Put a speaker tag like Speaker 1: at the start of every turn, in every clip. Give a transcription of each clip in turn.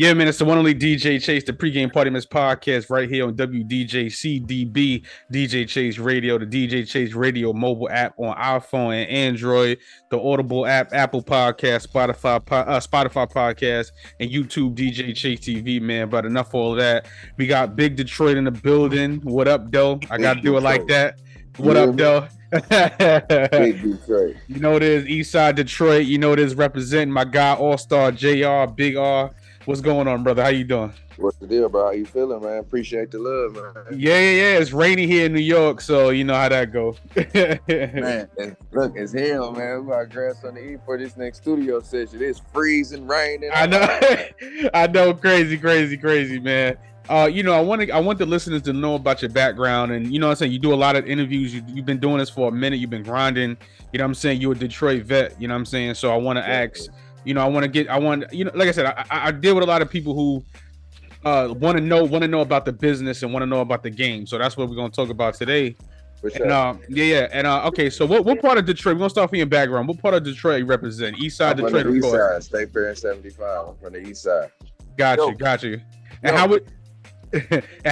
Speaker 1: Yeah, man, it's the one only DJ Chase, the pregame party miss podcast right here on WDJCDB, DJ Chase Radio, the DJ Chase Radio mobile app on iPhone and Android, the Audible app, Apple Podcast, Spotify Podcast, and YouTube DJ Chase TV, man. But enough of all of that. We got Big Detroit in the building. What up, though? I got to do it like that. What up, though?
Speaker 2: Big Detroit.
Speaker 1: You know it is Eastside Detroit. You know it is representing my guy AllStar JR, Big R. What's going on, brother? How you doing?
Speaker 2: What's the deal, bro? How you feeling, man? Appreciate the love, man.
Speaker 1: Yeah. It's rainy here in New York, so you know how that go.
Speaker 2: Man, look, it's hell, man. We got grass on the eat for this next studio session. It's freezing, raining.
Speaker 1: I know. I know. Crazy, man. I want the listeners to know about your background, and you know what I'm saying, you do a lot of interviews. You've been doing this for a minute. You've been grinding. You know what I'm saying? You're a Detroit vet. You know what I'm saying? So I want to ask. Like I said, I deal with a lot of people who want to know about the business and want to know about the game. So that's what we're gonna talk about today.
Speaker 2: For sure.
Speaker 1: Okay. So what part of Detroit? We're gonna start from your background. What part of Detroit you represent? East Side Detroit,
Speaker 2: from the
Speaker 1: of
Speaker 2: East
Speaker 1: course.
Speaker 2: Side, State Fair in 75. I'm from the East Side.
Speaker 1: Got you. And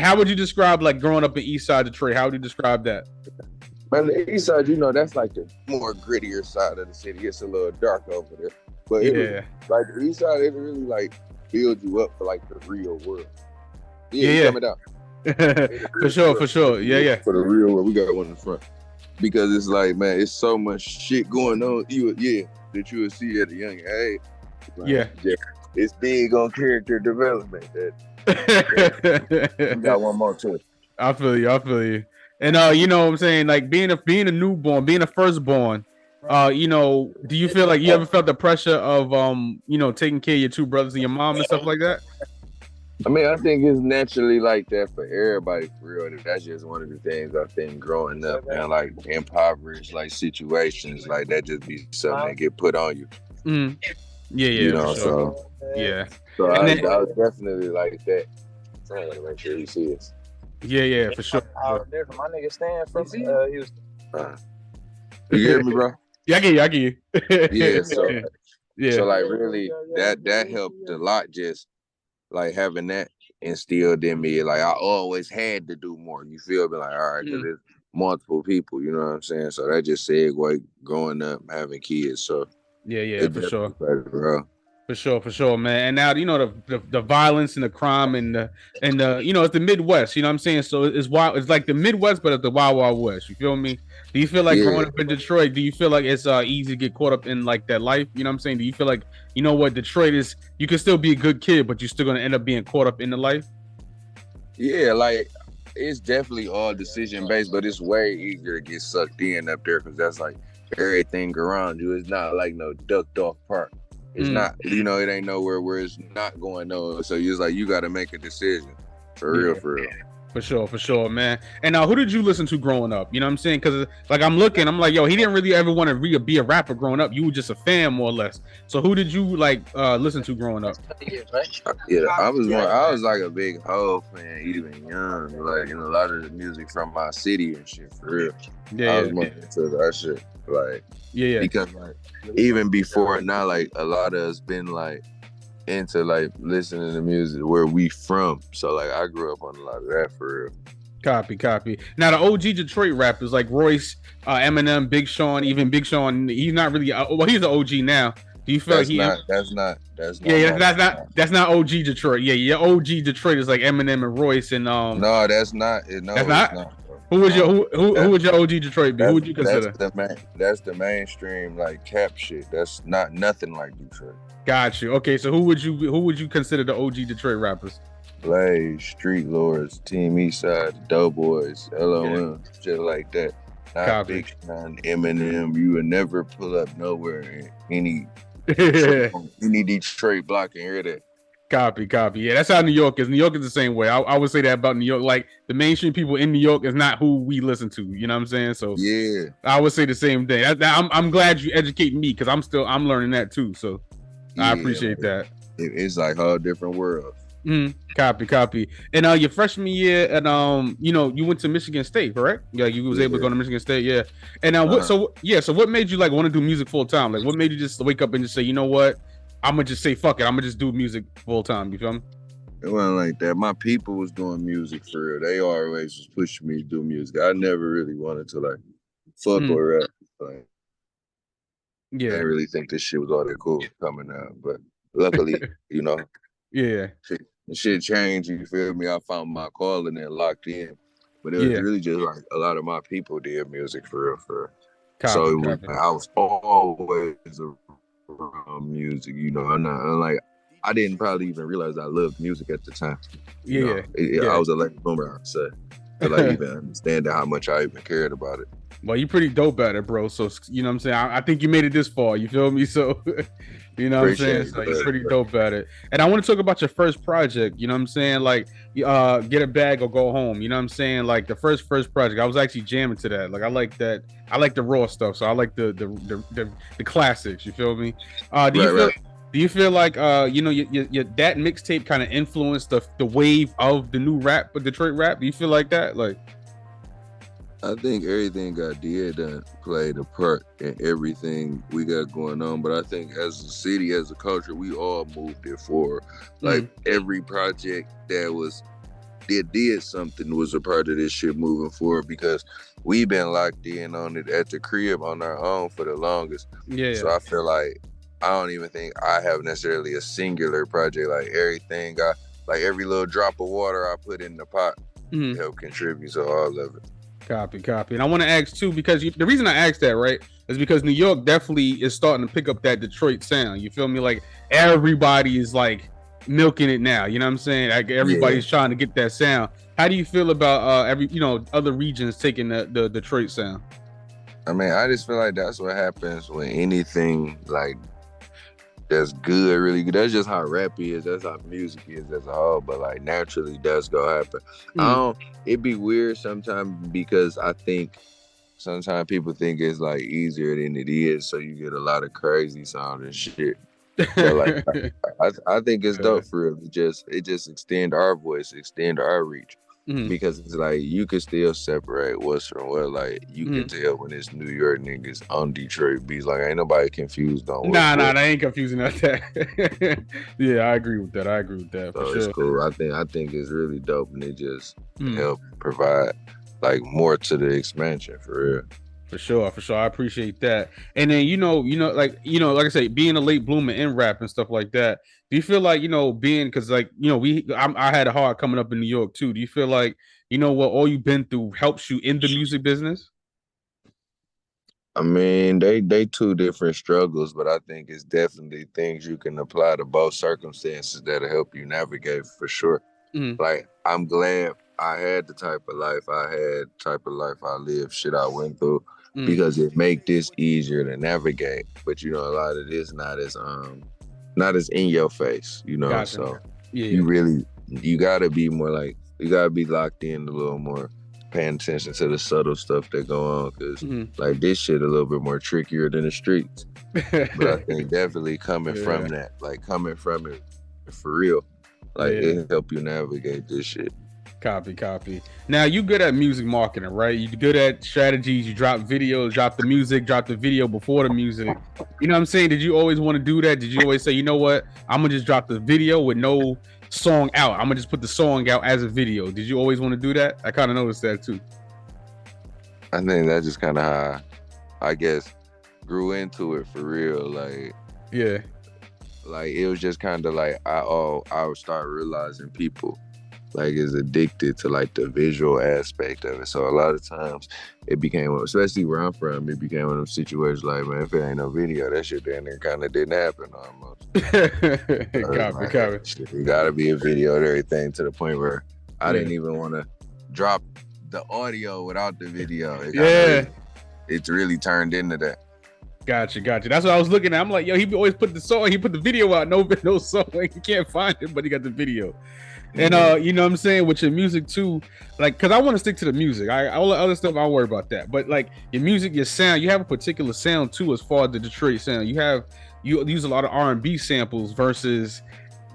Speaker 1: how would you describe like growing up in East Side Detroit? How would you describe that?
Speaker 2: Man, the East Side, that's like the more grittier side of the city. It's a little dark over there. But like the East Side, it really like builds you up for like the real world. Coming down.
Speaker 1: For sure. Yeah.
Speaker 2: For the real world, we got one in the front. Because it's like, man, it's so much shit going on. That you would see at a young age. Like, it's big on character development. We got one more too.
Speaker 1: I feel you. And you know what I'm saying, like being a newborn, being a firstborn. Do you feel like you ever felt the pressure of taking care of your two brothers and your mom and stuff like that?
Speaker 2: I mean, I think it's naturally like that for everybody, for real. That's just one of the things I think growing up, and like impoverished like situations like that just be something that get put on you.
Speaker 1: Mm. Yeah.
Speaker 2: So I was definitely like that. Trying to make sure you see this.
Speaker 1: Yeah, for sure.
Speaker 3: My nigga Stan from Houston.
Speaker 2: You hear me, bro?
Speaker 1: Yeah, I get you.
Speaker 2: So like really that helped a lot, just like having that instilled in me. Like I always had to do more. You feel me? Like, all right, because there's multiple people, you know what I'm saying? So that just segued growing up, having kids. So
Speaker 1: yeah, for sure.
Speaker 2: Bro.
Speaker 1: For sure, man. And now the violence and the crime and the it's the Midwest. You know what I'm saying? So it's wild. It's like the Midwest, but it's the Wild Wild West. You feel me? Do you feel like growing up in Detroit? Do you feel like it's easy to get caught up in like that life? You know what I'm saying? Do you feel like Detroit is? You can still be a good kid, but you're still gonna end up being caught up in the life.
Speaker 2: Yeah, like it's definitely all decision based, but it's way easier to get sucked in up there because that's like everything around you. It's not like no ducked off park. It's not, it ain't nowhere where it's not going on. So it's like you got to make a decision for real.
Speaker 1: For sure, man. And who did you listen to growing up? You know what I'm saying? Because like I'm like, yo, he didn't really ever want to be a rapper growing up. You were just a fan, more or less. So who did you like listen to growing up?
Speaker 2: Yeah, I was like a big Ho fan, even young. Like a lot of the music from my city and shit, for real. I was more into that shit. Like, because like even before now, like a lot of us been like into like listening to music where we from. So like I grew up on a lot of that, for real.
Speaker 1: Copy. Now the OG Detroit rappers like Royce, Eminem, Big Sean, even Big Sean, he's not really he's an OG now. Do you feel
Speaker 2: that's not
Speaker 1: that's not OG Detroit. Yeah, your OG Detroit is like Eminem and Royce and
Speaker 2: No, that's not. No,
Speaker 1: that's not. Who would your OG Detroit be? Who would you consider?
Speaker 2: That's the mainstream like cap shit. That's not nothing like Detroit.
Speaker 1: Got you. Okay, so who would you consider the OG Detroit rappers?
Speaker 2: Blaze, Street Lords, Team Eastside, Doughboys, LOM, shit like that. Not Big Sean, Eminem. You would never pull up nowhere in any Detroit block and hear that.
Speaker 1: Copy. Yeah, that's how New York is. New York is the same way. I would say that about New York. Like the mainstream people in New York is not who we listen to. You know what I'm saying? So
Speaker 2: yeah,
Speaker 1: I would say the same thing. I'm glad you educate me because I'm learning that too. So I appreciate that.
Speaker 2: It's like all different worlds.
Speaker 1: Copy. And your freshman year, and you went to Michigan State, correct? Yeah, you was able to go to Michigan State, yeah. And So what made you like want to do music full time? Like, what made you just wake up and just say, you know what? I'm gonna just say fuck it, I'm gonna just do music full time. You feel me?
Speaker 2: It wasn't like that. My people was doing music for real. They always was pushing me to do music. I never really wanted to like fuck or rap. Like, I didn't really think this shit was all that cool coming out. But luckily, you know, shit changed. You feel me? I found my calling and locked in. But it was really just like a lot of my people did music for real. So it was, I was always around music. You know, I didn't probably even realize I loved music at the time. I was a late bloomer, I'd say, to like even understand how much I even cared about it.
Speaker 1: Well, you're pretty dope at it, bro. So, you know what I'm saying? I think you made it this far. You feel me? So, you know what I'm saying? So you're pretty dope at it. And I want to talk about your first project. You know what I'm saying? Like, Get a Bag or Go Home. You know what I'm saying? Like the first project, I was actually jamming to that. Like, I like that. I like the raw stuff. So I like the classics. You feel me? Do you feel like you know, your that mixtape kind of influenced the wave of the new rap, Detroit rap? Do you feel like that? Like,
Speaker 2: I think everything I did played a part in everything we got going on. But I think as a city, as a culture, we all moved it forward. Like every project that did something was a part of this shit moving forward, because we've been locked in on it at the crib on our own for the longest. So I feel like I don't even think I have necessarily a singular project. Like everything, like every little drop of water I put in the pot help contribute to all of it.
Speaker 1: Copy. And I want to ask too, because the reason I asked that, right, is because New York definitely is starting to pick up that Detroit sound. You feel me? Like everybody is like milking it now. You know what I'm saying? Like everybody's trying to get that sound. How do you feel about other regions taking the Detroit sound?
Speaker 2: I mean, I just feel like that's what happens when anything like that's good, really good. That's just how rap is. That's how music is as a whole. But like naturally, that's gonna happen. It'd be weird sometimes, because I think sometimes people think it's like easier than it is, so you get a lot of crazy sound and shit. But like, I think it's dope for real. It just extend our voice, extend our reach. Because it's like you can still separate what's from what. Like you can tell when it's New York niggas on Detroit beats. Like ain't nobody confused on
Speaker 1: Nah, they ain't confusing at that. Yeah, I agree with that.
Speaker 2: So it's cool. I think it's really dope, and it just help provide like more to the expansion for real.
Speaker 1: For sure. I appreciate that. And then like I say, being a late bloomer in rap and stuff like that. Do you feel like being, because like I had a hard coming up in New York too. Do you feel like what all you've been through helps you in the music business?
Speaker 2: I mean, they two different struggles, but I think it's definitely things you can apply to both circumstances that'll help you navigate for sure. Like I'm glad I had the type of life I lived, shit I went through, because it make this easier to navigate. But a lot of this not as in your face,
Speaker 1: Gotcha.
Speaker 2: So you gotta be more like, you gotta be locked in a little more, paying attention to the subtle stuff that go on, because like this shit a little bit more trickier than the streets. But I think definitely coming from it for real, like it help you navigate this shit.
Speaker 1: Copy. Now you good at music marketing, right? You good at strategies. You drop videos, drop the music, drop the video before the music. You know what I'm saying? Did you always want to do that? Did you always say, you know what, I'm gonna just drop the video with no song out? I'm gonna just put the song out as a video. Did you always want to do that? I kind of noticed that too.
Speaker 2: I think that's just kind of how I guess grew into it for real. Like it was just kind of like I would start realizing people like is addicted to like the visual aspect of it. So a lot of times it became, especially where I'm from, it became one of those situations like, man, if it ain't no video, that shit then it kind of didn't happen almost. Copy. It gotta be a video and everything, to the point where I didn't even want to drop the audio without the video. It's really turned into that.
Speaker 1: Gotcha. That's what I was looking at. I'm like, yo, he always put the song, he put the video out, no song. Like, you can't find it, but he got the video. And you know what I'm saying, with your music too, like, because I want to stick to the music. All the other stuff, I'll worry about that. But like your music, your sound, you have a particular sound too, as far as the Detroit sound. You use a lot of R&B samples versus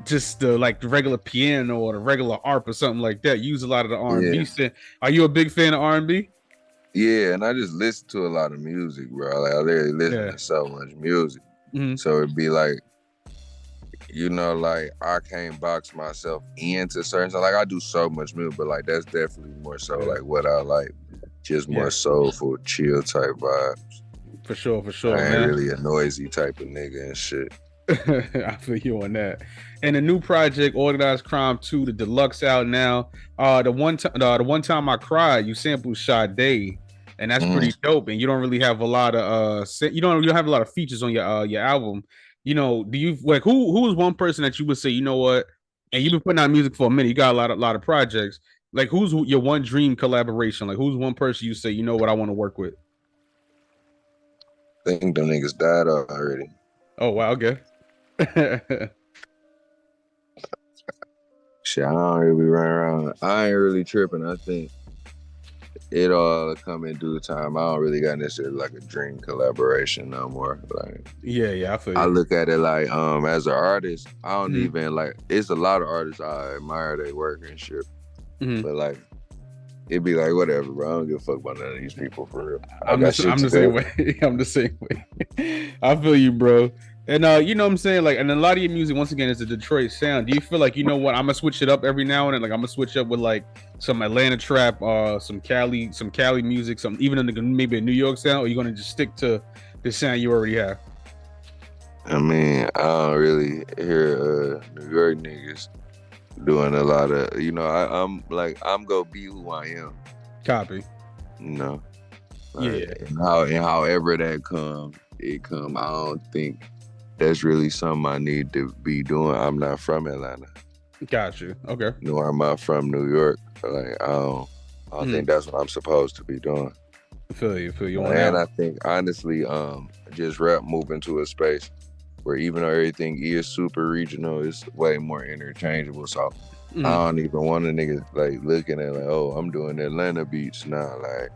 Speaker 1: just the regular piano or the regular harp or something like that. You use a lot of the R&B sound. Are you a big fan of R&B?
Speaker 2: Yeah, and I just listen to a lot of music, bro. Like I literally listen to so much music. So it'd be like like I can't box myself into certain stuff. Like I do so much music, but like that's definitely more so like what I like, just more soulful, chill type vibes.
Speaker 1: For sure,
Speaker 2: I ain't
Speaker 1: man.
Speaker 2: really a noisy type of nigga and shit.
Speaker 1: I feel you on that. And the new project, Organized Crime 2, the deluxe out now. The one time I cried, you sampled Sade, and that's pretty dope. And you don't really have a lot of you don't have a lot of features on your album. Do you like who is one person that you would say, you know what? And you've been putting out music for a minute. You got a lot of projects. Like who's your one dream collaboration? Like who's one person you say, you know what, I want to work with?
Speaker 2: I think them niggas died already.
Speaker 1: Oh wow, okay.
Speaker 2: Shit, I don't really run around. I ain't really tripping. I think it all come in due time. I don't really got necessarily like a dream collaboration no more. Like,
Speaker 1: yeah, I feel you.
Speaker 2: I look at it like as an artist, I don't even like. It's a lot of artists I admire their work and shit, but like it'd be like whatever, bro. I don't give a fuck about none of these people for real.
Speaker 1: I'm the same way. I'm the same way. I feel you, bro. And you know what I'm saying? Like, and a lot of your music, once again, is a Detroit sound. Do you feel like, you know what, I'm gonna switch it up every now and then? Like I'm gonna switch up with like some Atlanta trap, some Cali music, some even maybe a New York sound, or you gonna just stick to the sound you already have?
Speaker 2: I mean, I don't really hear New York niggas doing a lot of, I'm gonna be who I am.
Speaker 1: Copy.
Speaker 2: Like,
Speaker 1: yeah.
Speaker 2: And however that it come. I don't think that's really something I need to be doing. I'm not from Atlanta.
Speaker 1: Got you. Okay.
Speaker 2: Nor am I from New York. Like I don't think that's what I'm supposed to be doing.
Speaker 1: Feel you.
Speaker 2: And I think honestly, just rap moving to a space where even though everything is super regional, it's way more interchangeable. So I don't even want a nigga like looking at like, oh, I'm doing Atlanta beats now. Like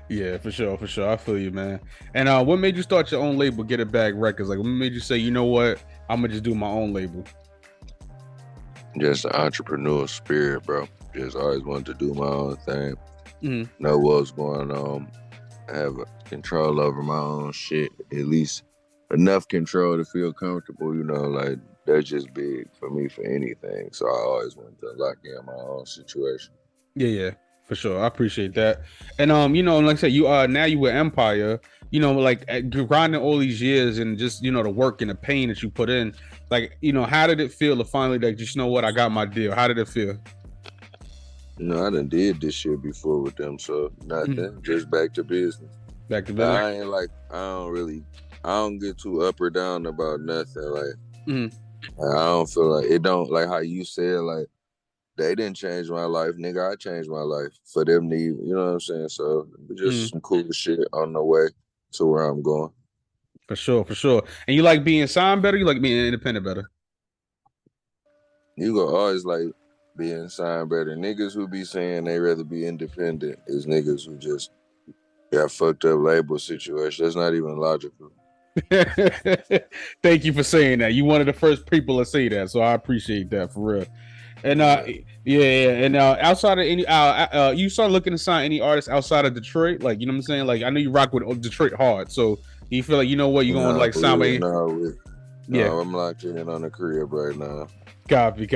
Speaker 1: yeah, for sure. I feel you, man. And what made you start your own label, Get It Back Records? Like what made you say, you know what, I'm gonna just do my own label?
Speaker 2: Just the entrepreneurial spirit, bro. Just always wanted to do my own thing. Know what's going on. Have control over my own shit. At least enough control to feel comfortable, like that's just big for me for anything. So I always wanted to lock in my own situation.
Speaker 1: Yeah, for sure. I appreciate that. And like I said, you now you with Empire, like grinding all these years and just the work and the pain that you put in. Like, how did it feel to finally like, just know what, I got my deal? How did it feel?
Speaker 2: I done did this shit before with them, so nothing. Just back to business.
Speaker 1: Back to business.
Speaker 2: I don't get too up or down about nothing. Like, I don't feel like it don't, like how you said, like, they didn't change my life, nigga. I changed my life for them to, you know what I'm saying? So just some cool shit on the way to where I'm going.
Speaker 1: For sure. And you like being signed better? You like being independent better?
Speaker 2: You go always like being signed better. Niggas who be saying they rather be independent is niggas who just got fucked up label situation. That's not even logical.
Speaker 1: Thank you for saying that. You one of the first people to say that, so I appreciate that for real. And and outside of any you start looking to sign any artists outside of Detroit, like, you know what I'm saying? Like, I know you rock with Detroit hard, so do you feel like, you know what, you're gonna like sign with?
Speaker 2: No, I'm locked in on the crib right now.
Speaker 1: Copy,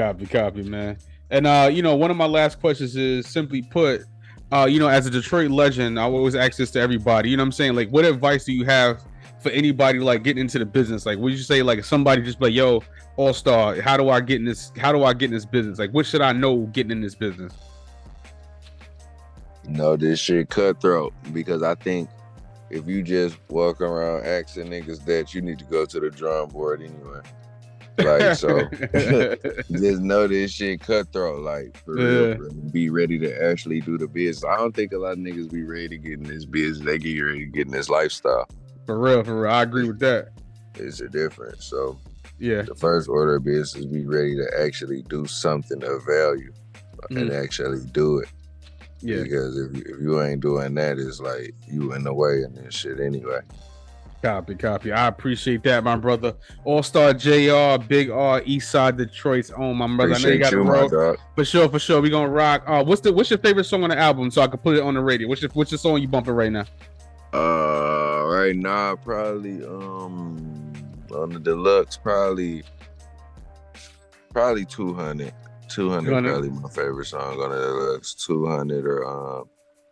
Speaker 1: man. And one of my last questions is, simply put, as a Detroit legend, I always ask this to everybody, you know what I'm saying? Like, what advice do you have for anybody like getting into the business? Like, would you say like somebody just like, yo, AllStar, how do I get in this business? Like, what should I know getting in this business?
Speaker 2: This shit cutthroat, because I think if you just walk around asking niggas that, you need to go to the drawing board anyway. Like, so just know this shit cutthroat, like, for real. Be ready to actually do the business. I don't think a lot of niggas be ready to get in this business. They get ready to get in this lifestyle. For real. I agree with that. It's a difference. So yeah, the first order of business is be ready to actually do something of value and actually do it. Yeah. Because if you ain't doing that, it's like you in the way in this shit anyway. Copy. I appreciate that, my brother. AllStar JR, Big R, Eastside Detroit's own, my brother. Appreciate, I know you got to roll. For sure. We gonna rock. What's your favorite song on the album, so I can put it on the radio? What's your song you bumping right now? Right now, probably On the deluxe, probably 200. 200 probably my favorite song on the deluxe. 200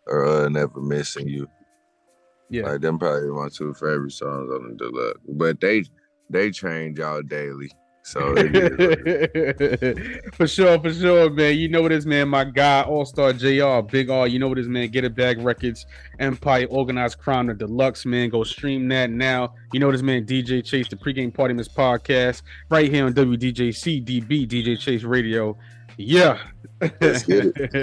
Speaker 2: or Never Missing You. Yeah, like them probably my two favorite songs on the deluxe. But they change out daily. So it
Speaker 1: is. For sure, man. You know what it is, man. My guy, AllStar JR, Big R. You know what it is, man. Get It Bag Records, Empire, Organized Crime, the Deluxe, man. Go stream that now. You know what it is, man. DJ Chase, the Pregame Party Miss Podcast, right here on WDJC DB, DJ Chase Radio. Yeah.
Speaker 2: Let's get it.